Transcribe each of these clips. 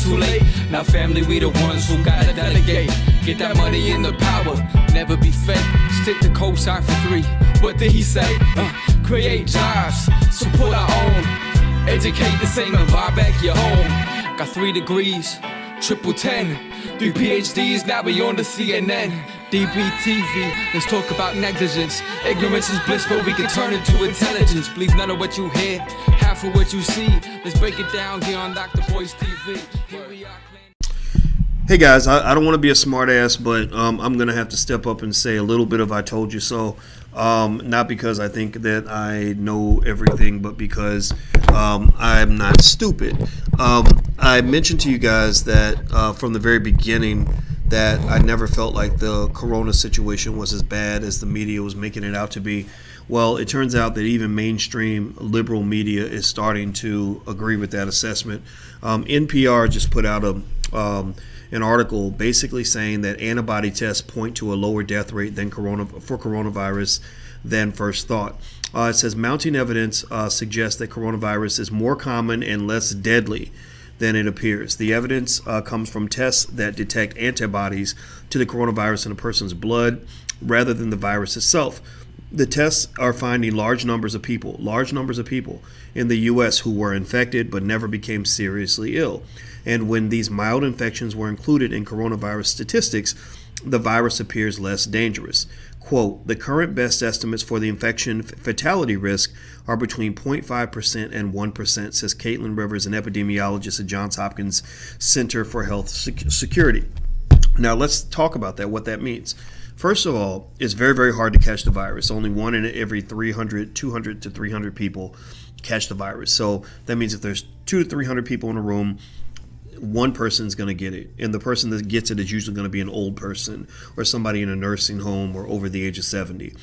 too late. Now family, we the ones who gotta delegate. Get that money in the power, never be fake. Stick to cosign for 3. What did he say? Create jobs, support our own. Educate the same and buy back your home. Got 3 degrees, triple 10. 3 PhDs, now we on the CNN. DBTV, let's talk about negligence. Ignorance is bliss, but we can turn it to intelligence. Believe none of what you hear, half of what you see. Let's break it down here on Dr. Boy's TV. Here we are. Hey guys, I don't want to be a smart ass, but I'm going to have to step up and say a little bit of I told you so. Not because I think that I know everything, but because I'm not stupid. I mentioned to you guys that from the very beginning that I never felt like the corona situation was as bad as the media was making it out to be. Well, it turns out that even mainstream liberal media is starting to agree with that assessment. NPR just put out an article basically saying that antibody tests point to a lower death rate than for coronavirus than first thought. It says mounting evidence suggests that coronavirus is more common and less deadly than it appears. The evidence comes from tests that detect antibodies to the coronavirus in a person's blood rather than the virus itself. The tests are finding large numbers of people in the U.S. who were infected but never became seriously ill. And when these mild infections were included in coronavirus statistics, the virus appears less dangerous. Quote, the current best estimates for the infection fatality risk are between 0.5% and 1%, says Caitlin Rivers, an epidemiologist at Johns Hopkins Center for Health Security. Now let's talk about that, what that means. First of all, it's very, very hard to catch the virus. Only 1 in every 200 to 300 people catch the virus. So that means if there's 200 to 300 people in a room, one person's going to get it. And the person that gets it is usually going to be an old person or somebody in a nursing home or over the age of 70.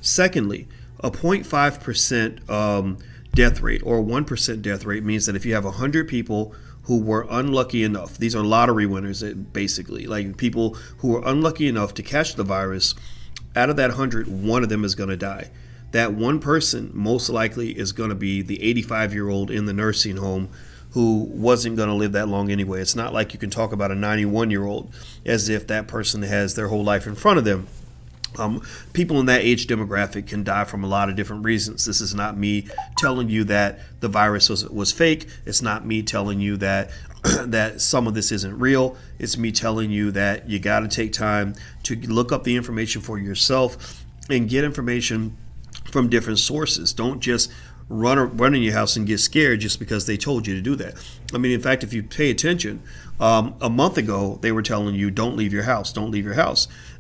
Secondly, a 0.5% death rate or 1% death rate means that if you have 100 people who were unlucky enough, these are lottery winners basically, like people who were unlucky enough to catch the virus, out of that 100, one of them is going to die. That one person most likely is going to be the 85-year-old in the nursing home who wasn't going to live that long anyway. It's not like you can talk about a 91-year-old as if that person has their whole life in front of them. People in that age demographic can die from a lot of different reasons. This is not me telling you that the virus was fake. It's not me telling you that that some of this isn't real. It's me telling you that you got to take time to look up the information for yourself and get information from different sources. Don't just run in your house and get scared just because they told you to do that. I mean, in fact, if you pay attention, a month ago they were telling you don't leave your house,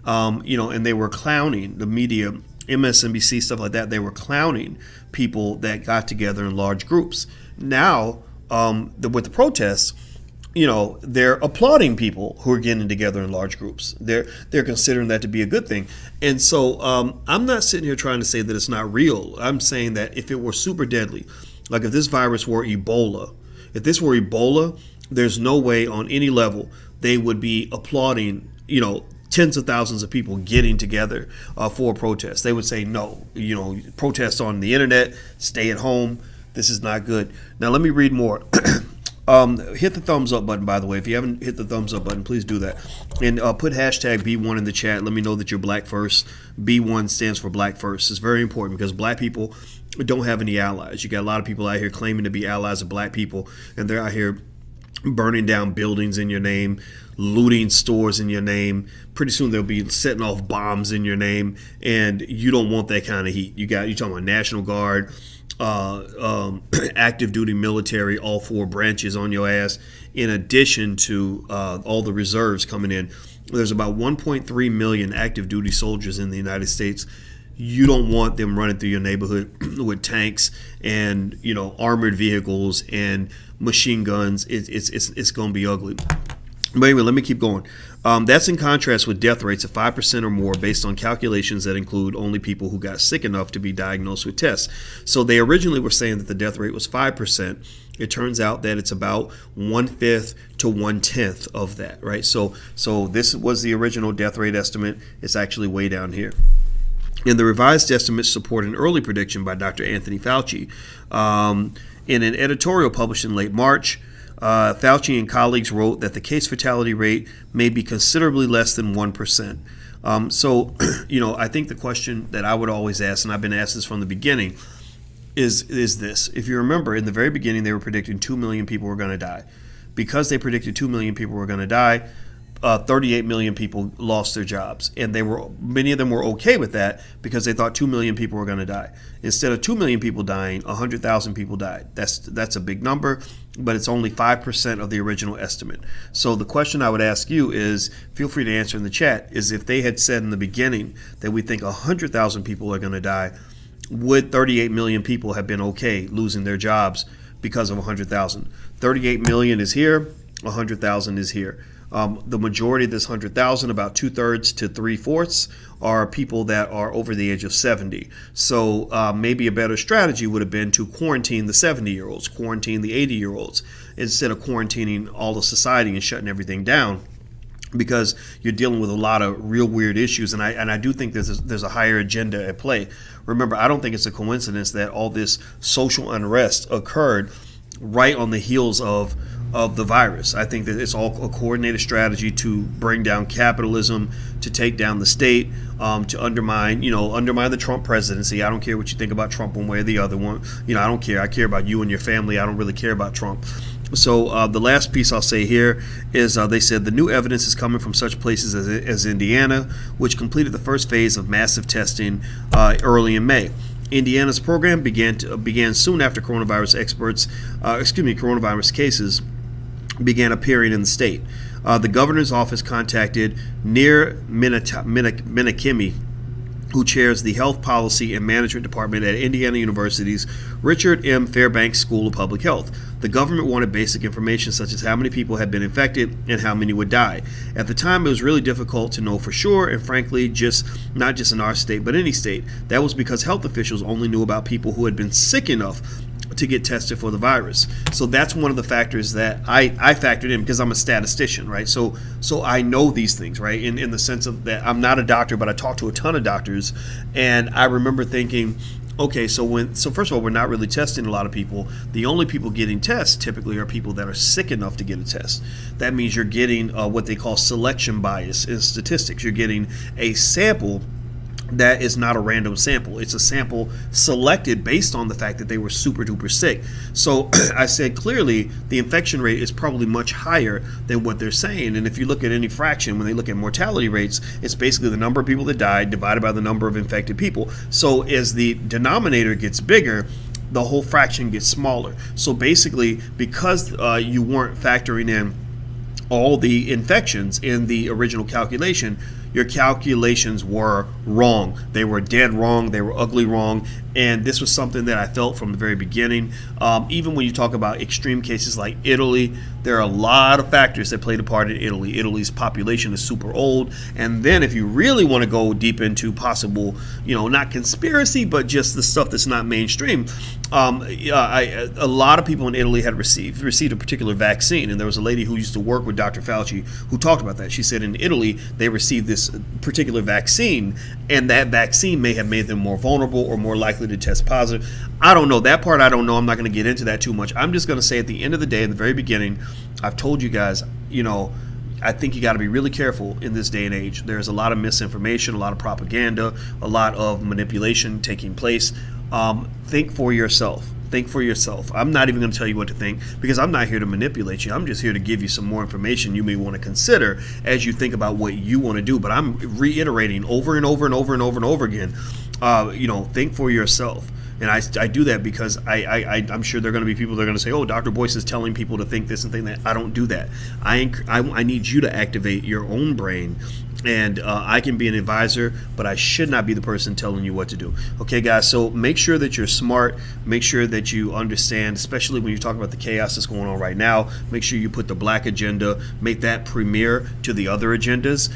and they were clowning the media, MSNBC, stuff like that. They were clowning people that got together in large groups. Now, with the protests, they're applauding people who are getting together in large groups. They're considering that to be a good thing. And so I'm not sitting here trying to say that it's not real. I'm saying that if it were super deadly, like if this virus were Ebola, there's no way on any level they would be applauding, tens of thousands of people getting together for a protest. They would say, no, protest on the internet, stay at home. This is not good. Now, let me read more. Hit the thumbs up button, by the way. If you haven't hit the thumbs up button, please do that. And put hashtag B1 in the chat. Let me know that you're Black First. B1 stands for Black First. It's very important because Black people don't have any allies. You got a lot of people out here claiming to be allies of Black people, and they're out here burning down buildings in your name, looting stores in your name. Pretty soon they'll be setting off bombs in your name, and you don't want that kind of heat. You're talking about National Guard, active duty military, all 4 branches on your ass, in addition to all the reserves coming in. There's about 1.3 million active duty soldiers in the United States. You don't want them running through your neighborhood with tanks and armored vehicles and machine guns. It's going to be ugly. But anyway, let me keep going. That's in contrast with death rates of 5% or more based on calculations that include only people who got sick enough to be diagnosed with tests. So they originally were saying that the death rate was 5%. It turns out that it's about 1/5 to 1/10 of that, right? So this was the original death rate estimate. It's actually way down here. And the revised estimates support an early prediction by Dr. Anthony Fauci in an editorial published in late March. Fauci and colleagues wrote that the case fatality rate may be considerably less than 1%. So, I think the question that I would always ask, and I've been asked this from the beginning, is this. If you remember, in the very beginning, they were predicting 2 million people were going to die. Because they predicted 2 million people were going to die, 38 million people lost their jobs, and many of them were okay with that because they thought 2 million people were going to die. Instead of 2 million people dying, 100,000 people died. That's a big number, but it's only 5% of the original estimate. So the question I would ask you is, feel free to answer in the chat, is if they had said in the beginning that we think 100,000 people are going to die, would 38 million people have been okay losing their jobs because of 100,000? 38 million is here, 100,000 is here. The majority of this 100,000, about 2/3 to 3/4, are people that are over the age of 70. So maybe a better strategy would have been to quarantine the 70-year-olds, quarantine the 80-year-olds, instead of quarantining all of society and shutting everything down, because you're dealing with a lot of real weird issues, and I do think there's a higher agenda at play. Remember, I don't think it's a coincidence that all this social unrest occurred right on the heels of the virus. I think that it's all a coordinated strategy to bring down capitalism, to take down the state, to undermine the Trump presidency. I don't care what you think about Trump one way or the other one. I don't care. I care about you and your family. I don't really care about Trump. So the last piece I'll say here is they said the new evidence is coming from such places as Indiana, which completed the first phase of massive testing early in May. Indiana's program began soon after coronavirus cases began appearing in the state. The governor's office contacted Nir Menachemi, who chairs the Health Policy and Management Department at Indiana University's Richard M. Fairbanks School of Public Health. The government wanted basic information such as how many people had been infected and how many would die. At the time, it was really difficult to know for sure, and frankly, not just in our state, but any state. That was because health officials only knew about people who had been sick enough to get tested for the virus. So that's one of the factors that I factored in because I'm a statistician, right? So I know these things, right? In the sense of that I'm not a doctor, but I talk to a ton of doctors, and I remember thinking, okay, so first of all, we're not really testing a lot of people. The only people getting tests typically are people that are sick enough to get a test. That means you're getting what they call selection bias in statistics. You're getting a sample that is not a random sample. It's a sample selected based on the fact that they were super duper sick. So I said clearly the infection rate is probably much higher than what they're saying. And if you look at any fraction, when they look at mortality rates, it's basically the number of people that died divided by the number of infected people. So as the denominator gets bigger, the whole fraction gets smaller. So basically, because you weren't factoring in all the infections in the original calculation, your calculations were wrong. They were dead wrong. They were ugly wrong. And this was something that I felt from the very beginning. Even when you talk about extreme cases like Italy, there are a lot of factors that played a part in Italy. Italy's population is super old. And then if you really want to go deep into possible, not conspiracy, but just the stuff that's not mainstream, a lot of people in Italy had received a particular vaccine. And there was a lady who used to work with Dr. Fauci who talked about that. She said in Italy, they received this particular vaccine, and that vaccine may have made them more vulnerable or more likely to test positive. I don't know. That part I don't know. I'm not going to get into that too much. I'm just going to say at the end of the day, in the very beginning, I've told you guys, I think you got to be really careful in this day and age. There's a lot of misinformation, a lot of propaganda, a lot of manipulation taking place. Think for yourself. Think for yourself. I'm not even going to tell you what to think because I'm not here to manipulate you. I'm just here to give you some more information you may want to consider as you think about what you want to do. But I'm reiterating over and over and over and over and over again, think for yourself. And I do that because I'm sure there are going to be people that are going to say, oh, Dr. Boyce is telling people to think this and think that. I don't do that. I need you to activate your own brain. And I can be an advisor, but I should not be the person telling you what to do. Okay, guys, so make sure that you're smart. Make sure that you understand, especially when you talk about the chaos that's going on right now. Make sure you put the black agenda, make that premier to the other agendas.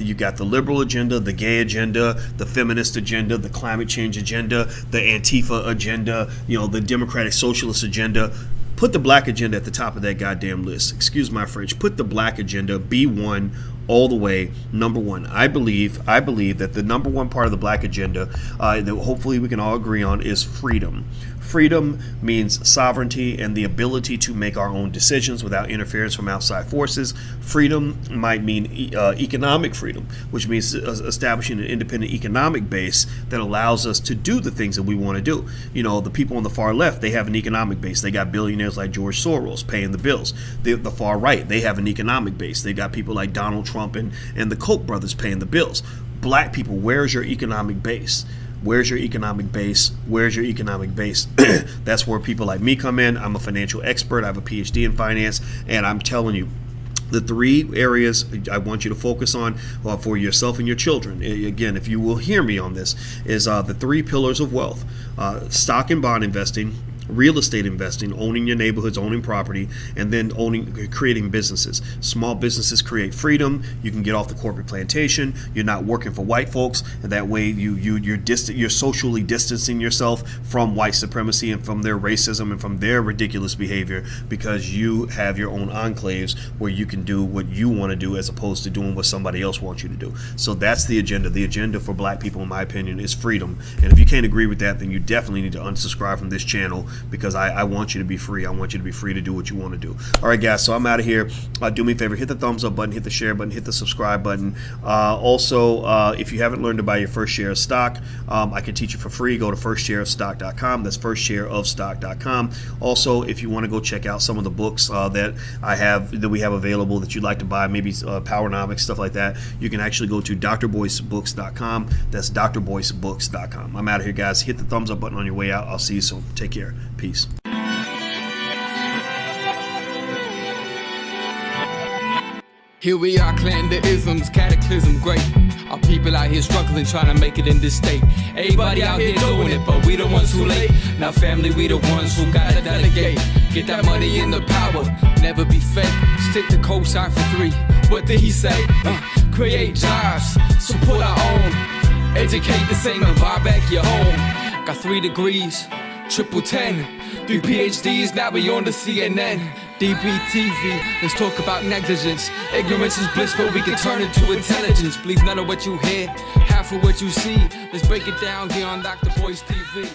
You got the liberal agenda, the gay agenda, the feminist agenda, the climate change agenda, the Antifa agenda, the Democratic Socialist agenda. Put the black agenda at the top of that goddamn list. Excuse my French. Put the black agenda, B1, all the way. Number one, I believe that the number one part of the black agenda that hopefully we can all agree on is freedom. Freedom means sovereignty and the ability to make our own decisions without interference from outside forces. Freedom might mean economic freedom, which means establishing an independent economic base that allows us to do the things that we want to do. You know, the people on the far left, they have an economic base. They got billionaires like George Soros paying the bills. The far right, they have an economic base. They got people like Donald Trump and the Koch brothers paying the bills. Black people, where's your economic base? Where's your economic base? Where's your economic base? That's where people like me come in. I'm a financial expert. I have a PhD in finance, and I'm telling you, the three areas I want you to focus on for yourself and your children, again, if you will hear me on this, is the three pillars of wealth: stock and bond investing, real estate investing, owning your neighborhoods, owning property, and then creating businesses. Small businesses create freedom. You can get off the corporate plantation. You're not working for white folks, and that way you're socially distancing yourself from white supremacy and from their racism and from their ridiculous behavior, because you have your own enclaves where you can do what you want to do as opposed to doing what somebody else wants you to do. So that's the agenda. The agenda for black people, in my opinion, is freedom. And if you can't agree with that, then you definitely need to unsubscribe from this channel, because I want you to be free. I want you to be free to do what you want to do. All right, guys, so I'm out of here. Do me a favor, hit the thumbs up button, hit the share button, hit the subscribe button. Also, if you haven't learned to buy your first share of stock, I can teach you for free. Go to firstshareofstock.com. That's firstshareofstock.com. Also, if you want to go check out some of the books that we have available that you'd like to buy, maybe Powernomics, stuff like that, you can actually go to drboycebooks.com. That's drboycebooks.com. I'm out of here, guys. Hit the thumbs up button on your way out. I'll see you soon. Take care. Peace. Here we are, clan the isms, cataclysm great. Our people out here struggling, trying to make it in this state. Everybody out here doing it, but we the ones who late. Now family, we the ones who gotta delegate. Get that money in the power, never be fake. Stick to cosign for 3. What did he say? Create jobs, support our own. Educate the same and buy back your home. Got 3 degrees, triple 10, 3 PhDs, now we on the CNN. DBTV, let's talk about negligence. Ignorance is bliss, but we can turn it to intelligence. Believe none of what you hear, half of what you see. Let's break it down here on Dr. Boyce TV.